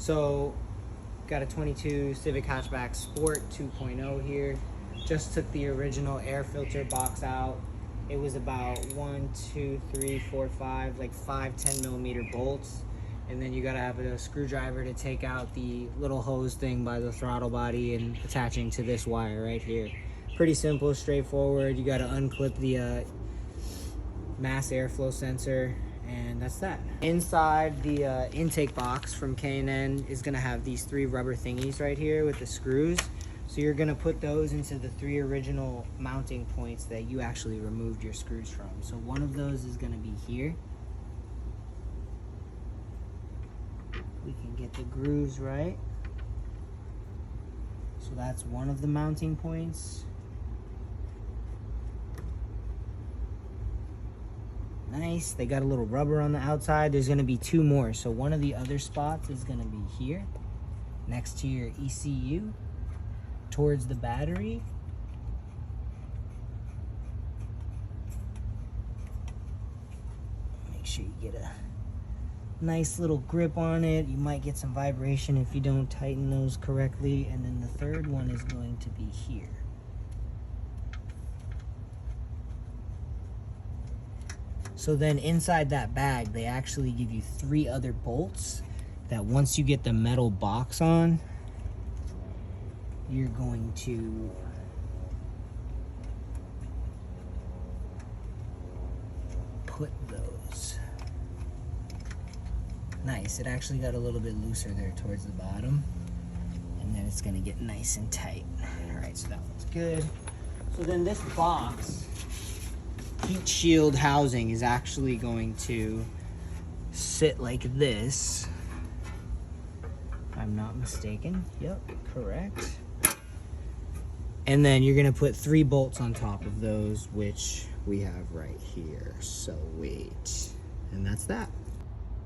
So got a 22 Civic Hatchback Sport 2.0 here. Just took the original air filter box out. It was about 1, 2, 3, 4, 5, like 5 10mm bolts. And then you gotta have a screwdriver to take out the little hose thing by the throttle body and attaching to this wire right here. Pretty simple, straightforward. You gotta unclip the mass airflow sensor, and that's that. Inside the intake box from K&N is gonna have these 3 rubber thingies right here with the screws. So you're gonna put those into the 3 original mounting points that you actually removed your screws from. So one of those is gonna be here. We can get the grooves right. So that's one of the mounting points. Nice. They got a little rubber on the outside. There's going to be 2 more. So one of the other spots is going to be here next to your ECU towards the battery. Make sure you get a nice little grip on it. You might get some vibration if you don't tighten those correctly. And then the third one is going to be here. So then inside that bag, they actually give you 3 other bolts that once you get the metal box on, you're going to put those. Nice, it actually got a little bit looser there towards the bottom, and then it's gonna get nice and tight. All right, so that one's good. So then this box, heat shield housing, is actually going to sit like this. If I'm not mistaken. Yep, correct. And then you're gonna put 3 bolts on top of those, which we have right here. So wait, and that's that.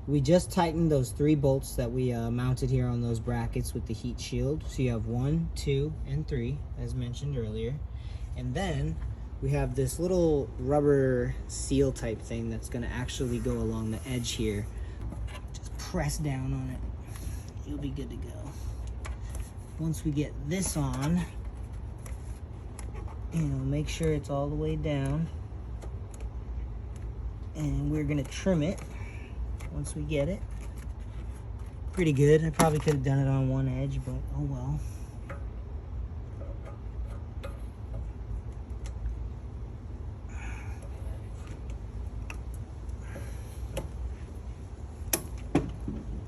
We just tightened those 3 bolts that we mounted here on those brackets with the heat shield. So you have 1, 2, and 3, as mentioned earlier. And then we have this little rubber seal type thing that's gonna actually go along the edge here. Just press down on it. You'll be good to go. Once we get this on, make sure it's all the way down. And we're gonna trim it once we get it. Pretty good. I probably could have done it on one edge, but oh well.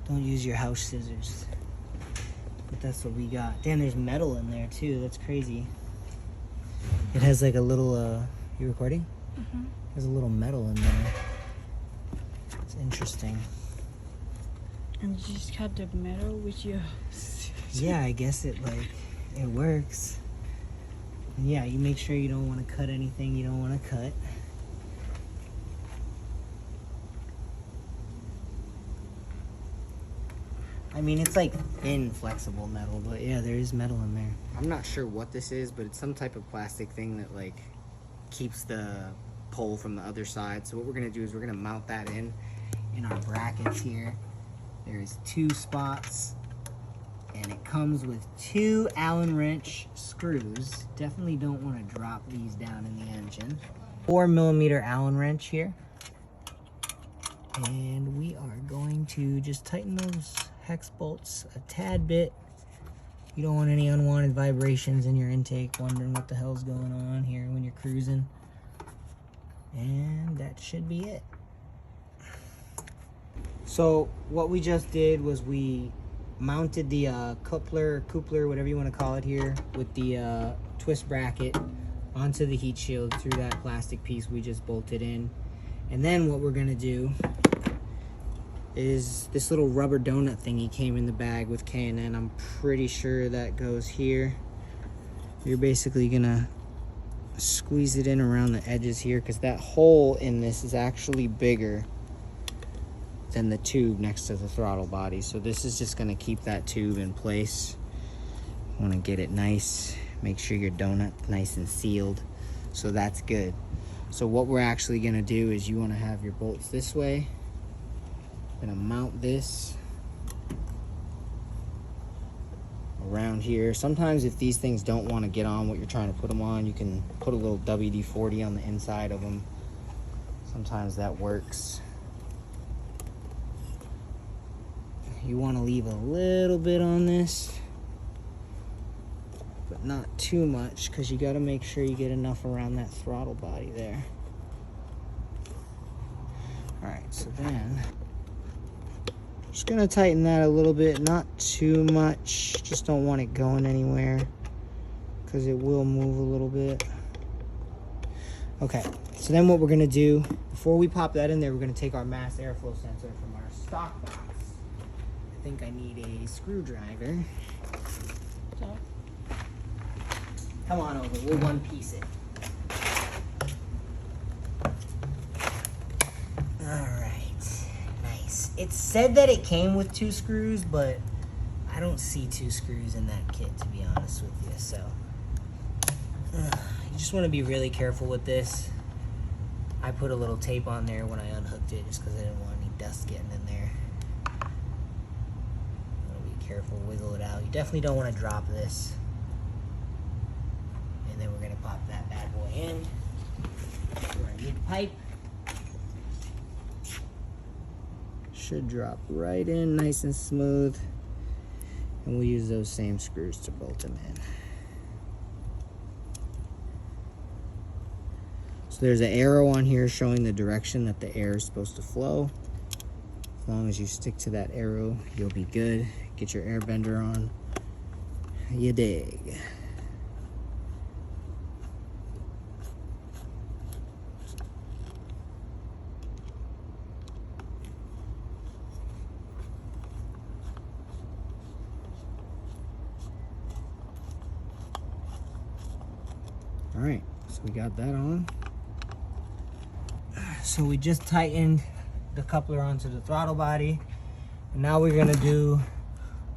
Don't use your house scissors. But that's what we got. Damn, there's metal in there too. That's crazy. It has like a little, you recording? Mm-hmm. There's a little metal in there. It's interesting. And you just cut the metal with your... Yeah, I guess it works. And yeah, you make sure you don't want to cut anything you don't want to cut. I mean, it's like thin, flexible metal, but yeah, there is metal in there. I'm not sure what this is, but it's some type of plastic thing that like keeps the pole from the other side. So what we're gonna do is we're gonna mount that in our brackets here. There's 2 spots, and it comes with 2 Allen wrench screws. Definitely don't want to drop these down in the engine. 4mm Allen wrench here. And we are going to just tighten those hex bolts a tad bit. You don't want any unwanted vibrations in your intake, wondering what the hell's going on here when you're cruising. And that should be it. So what we just did was we mounted the coupler, whatever you want to call it here, with the twist bracket onto the heat shield through that plastic piece we just bolted in. And then what we're gonna do is this little rubber donut thingy came in the bag with K&N. I'm pretty sure that goes here. You're basically gonna squeeze it in around the edges here, because that hole in this is actually bigger than the tube next to the throttle body. So this is just gonna keep that tube in place. Wanna get it nice, make sure your donut nice and sealed. So that's good. So what we're actually gonna do is you wanna have your bolts this way. Gonna mount this around here. Sometimes if these things don't want to get on what you're trying to put them on, you can put a little WD-40 on the inside of them. Sometimes that works. You want to leave a little bit on this, but not too much, because you got to make sure you get enough around that throttle body there. All right, so then just gonna tighten that a little bit, not too much. Just don't want it going anywhere because it will move a little bit. Okay, so then what we're gonna do, before we pop that in there, we're gonna take our mass airflow sensor from our stock box. I think I need a screwdriver. So, Come on over, we'll one piece it. Alright, nice. It said that it came with 2 screws, but I don't see 2 screws in that kit, to be honest with you, so. You just want to be really careful with this. I put a little tape on there when I unhooked it, just because I didn't want any dust getting in there. Be careful, wiggle it out. You definitely don't want to drop this. And then we're going to pop that bad boy in for our mid pipe. Should drop right in nice and smooth. And we'll use those same screws to bolt them in. So there's an arrow on here showing the direction that the air is supposed to flow. As long as you stick to that arrow, you'll be good. Get your air bender on. You dig. All right, so we got that on. So we just tightened the coupler onto the throttle body. And now we're gonna do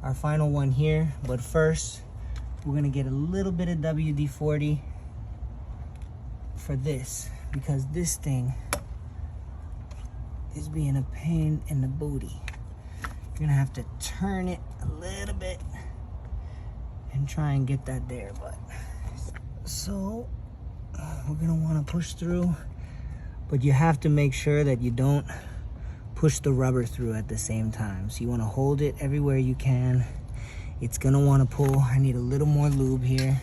our final one here. But first, we're gonna get a little bit of WD-40 for this, because this thing is being a pain in the booty. You're gonna have to turn it a little bit and try and get that there, but. So we're gonna wanna push through, but you have to make sure that you don't push the rubber through at the same time. So you wanna hold it everywhere you can. It's gonna wanna pull. I need a little more lube here.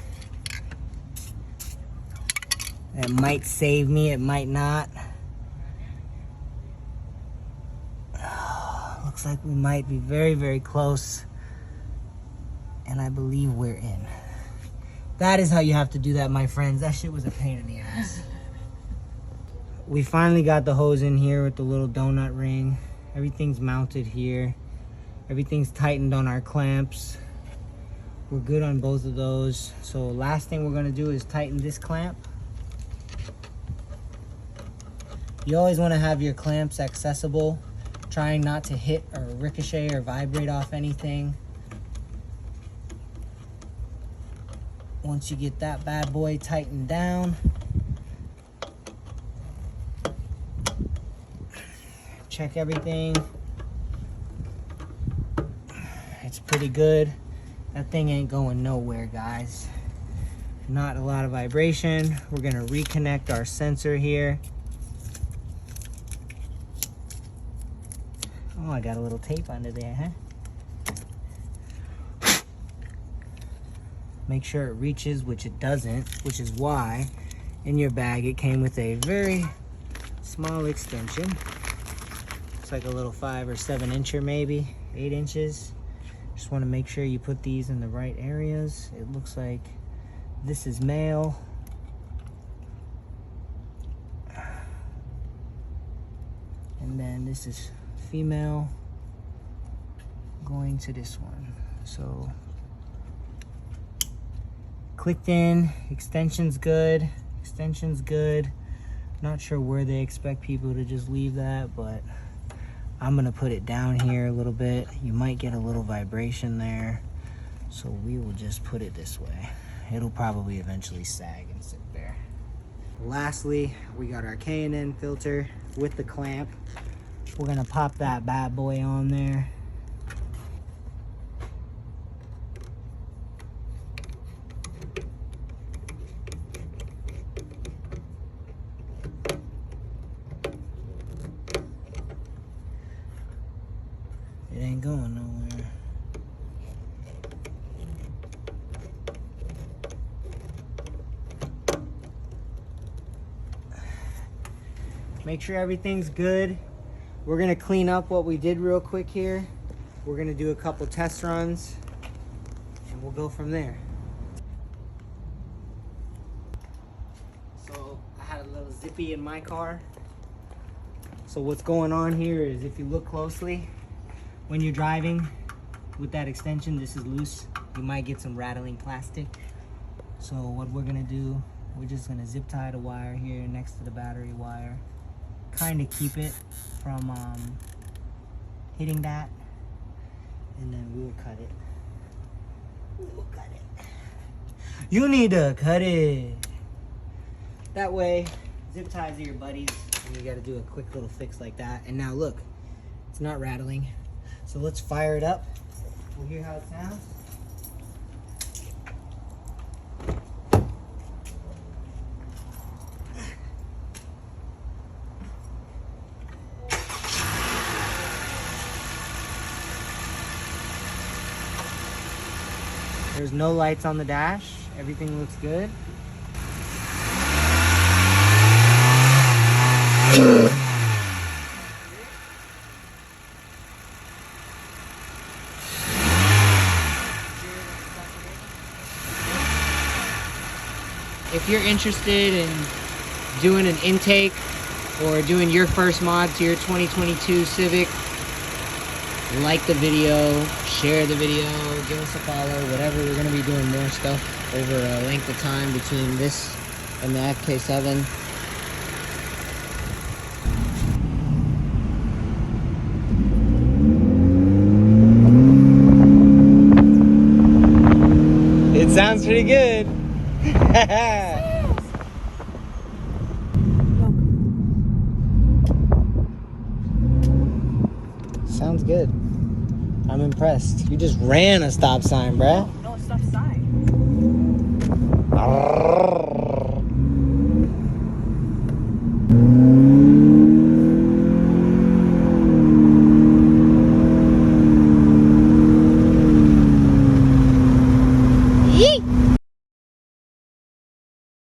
That might save me, it might not. Looks like we might be very, very close. And I believe we're in. That is how you have to do that, my friends. That shit was a pain in the ass. We finally got the hose in here with the little donut ring. Everything's mounted here. Everything's tightened on our clamps. We're good on both of those. So last thing we're gonna do is tighten this clamp. You always wanna have your clamps accessible, trying not to hit or ricochet or vibrate off anything. Once you get that bad boy tightened down, check everything. It's pretty good. That thing ain't going nowhere, guys. Not a lot of vibration. We're gonna reconnect our sensor here. Oh, I got a little tape under there, huh? Make sure it reaches, which it doesn't, which is why in your bag it came with a very small extension. It's like a little 5 or 7 incher, maybe 8 inches. Just want to make sure you put these in the right areas. It looks like this is male. And then this is female going to this one. So clicked in, extension's good, extension's good. Not sure where they expect people to just leave that, but I'm gonna put it down here a little bit. You might get a little vibration there, so we will just put it this way. It'll probably eventually sag and sit there. Lastly, we got our K&N filter with the clamp. We're gonna pop that bad boy on there. going nowhere. Make sure everything's good. We're gonna clean up what we did real quick here. We're gonna do a couple test runs and we'll go from there. So I had a little zippy in my car. So what's going on here is, if you look closely, when you're driving with that extension, this is loose. You might get some rattling plastic. So what we're gonna do, we're just gonna zip tie the wire here next to the battery wire. Kind of keep it from hitting that. And then we'll cut it. We'll cut it. You need to cut it. That way, zip ties are your buddies. And you gotta do a quick little fix like that. And now look, it's not rattling. So let's fire it up. We'll hear how it sounds. There's no lights on the dash. Everything looks good. If you're interested in doing an intake or doing your first mod to your 2022 Civic, like the video, share the video, give us a follow, whatever. We're going to be doing more stuff over a length of time between this and the FK7. It sounds pretty good. Sounds good. I'm impressed. You just ran a stop sign, bruh. No, stop sign.